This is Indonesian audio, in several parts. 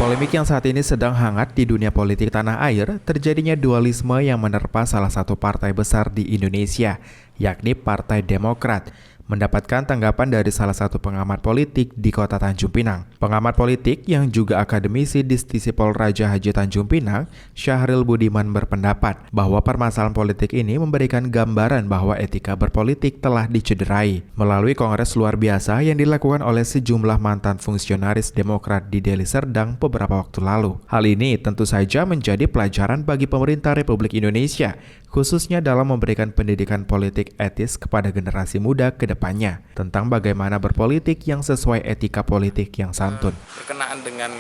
Polemik yang saat ini sedang hangat di dunia politik tanah air, terjadinya dualisme yang menerpa salah satu partai besar di Indonesia, yakni Partai Demokrat, mendapatkan tanggapan dari salah satu pengamat politik di kota Tanjung Pinang. Pengamat politik yang juga akademisi di Stisipol Raja Haji Tanjung Pinang, Syahril Budiman berpendapat bahwa permasalahan politik ini memberikan gambaran bahwa etika berpolitik telah dicederai melalui kongres luar biasa yang dilakukan oleh sejumlah mantan fungsionaris Demokrat di Deli Serdang beberapa waktu lalu. Hal ini tentu saja menjadi pelajaran bagi pemerintah Republik Indonesia, khususnya dalam memberikan pendidikan politik etis kepada generasi muda ke depannya tentang bagaimana berpolitik yang sesuai etika politik yang santun. Berkenaan dengan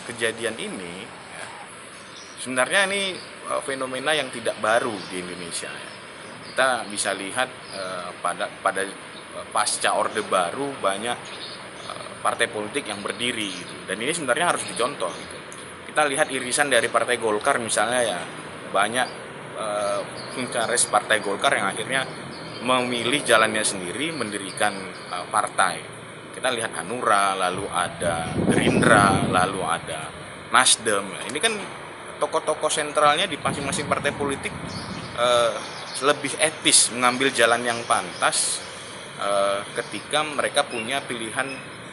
kejadian ini, sebenarnya ini fenomena yang tidak baru di Indonesia. Kita bisa lihat pada pasca Orde Baru banyak partai politik yang berdiri, gitu. Dan ini sebenarnya harus dicontoh. Gitu. Kita lihat irisan dari Partai Golkar misalnya, ya banyak fungsionaris Partai Golkar yang akhirnya memilih jalannya sendiri mendirikan partai. Kita lihat Hanura, lalu ada Gerindra, lalu ada Nasdem. Ini kan tokoh-tokoh sentralnya di masing-masing partai politik lebih etis mengambil jalan yang pantas ketika mereka punya pilihan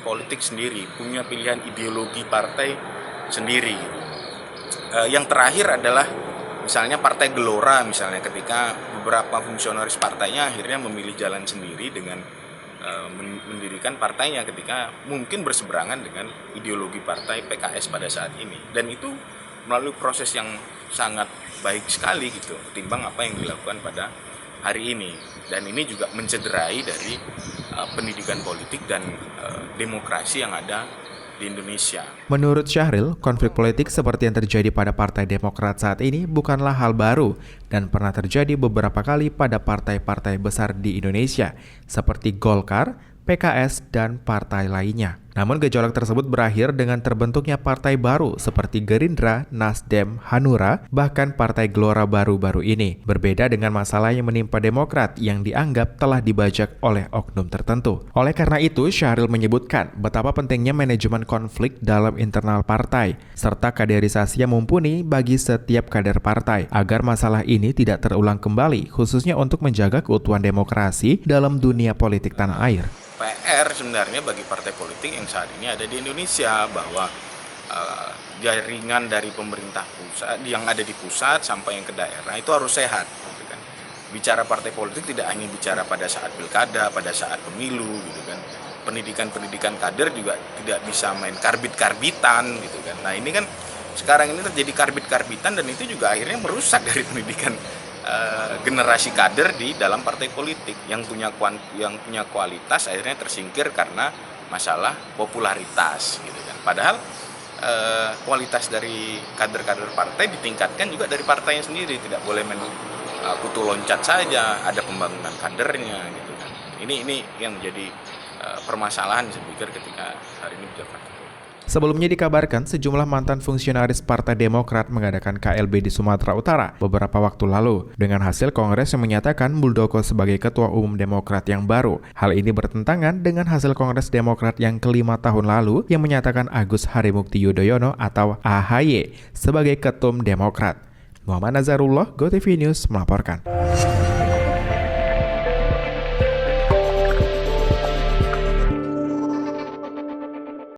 politik sendiri, punya pilihan ideologi partai sendiri. Yang terakhir adalah misalnya Partai Gelora, misalnya ketika beberapa fungsionaris partainya akhirnya memilih jalan sendiri dengan mendirikan partainya ketika mungkin berseberangan dengan ideologi partai PKS pada saat ini. Dan itu melalui proses yang sangat baik sekali gitu, ketimbang apa yang dilakukan pada hari ini. Dan ini juga mencederai dari pendidikan politik dan demokrasi yang ada di Indonesia. Menurut Syahril, konflik politik seperti yang terjadi pada Partai Demokrat saat ini bukanlah hal baru dan pernah terjadi beberapa kali pada partai-partai besar di Indonesia seperti Golkar, PKS, dan partai lainnya. Namun gejolak tersebut berakhir dengan terbentuknya partai baru seperti Gerindra, Nasdem, Hanura, bahkan Partai Gelora baru-baru ini. Berbeda dengan masalah yang menimpa Demokrat yang dianggap telah dibajak oleh oknum tertentu. Oleh karena itu, Syahril menyebutkan betapa pentingnya manajemen konflik dalam internal partai, serta kaderisasi yang mumpuni bagi setiap kader partai, agar masalah ini tidak terulang kembali, khususnya untuk menjaga keutuhan demokrasi dalam dunia politik tanah air. PR sebenarnya bagi partai politik yang saat ini ada di Indonesia, bahwa jaringan dari pemerintah pusat yang ada di pusat sampai yang ke daerah itu harus sehat. Gitu kan. Bicara partai politik tidak hanya bicara pada saat pilkada, pada saat pemilu, gitu kan. Pendidikan kader juga tidak bisa main karbit-karbitan, gitu kan. Nah ini kan sekarang ini terjadi karbit-karbitan dan itu juga akhirnya merusak dari pendidikan generasi kader di dalam partai politik yang punya kualitas akhirnya tersingkir karena masalah popularitas, gitu kan. Padahal kualitas dari kader-kader partai ditingkatkan juga dari partainya sendiri, tidak boleh kutu loncat saja, ada pembangunan kadernya, gitu kan. Ini yang menjadi permasalahan saya pikir ketika hari ini bicara. Sebelumnya dikabarkan sejumlah mantan fungsionaris Partai Demokrat mengadakan KLB di Sumatera Utara beberapa waktu lalu dengan hasil kongres yang menyatakan Muldoko sebagai Ketua Umum Demokrat yang baru. Hal ini bertentangan dengan hasil Kongres Demokrat yang ke-5 tahun lalu yang menyatakan Agus Harimukti Yudhoyono atau AHY sebagai Ketum Demokrat. Muhammad Nazarullah, GoTV News melaporkan.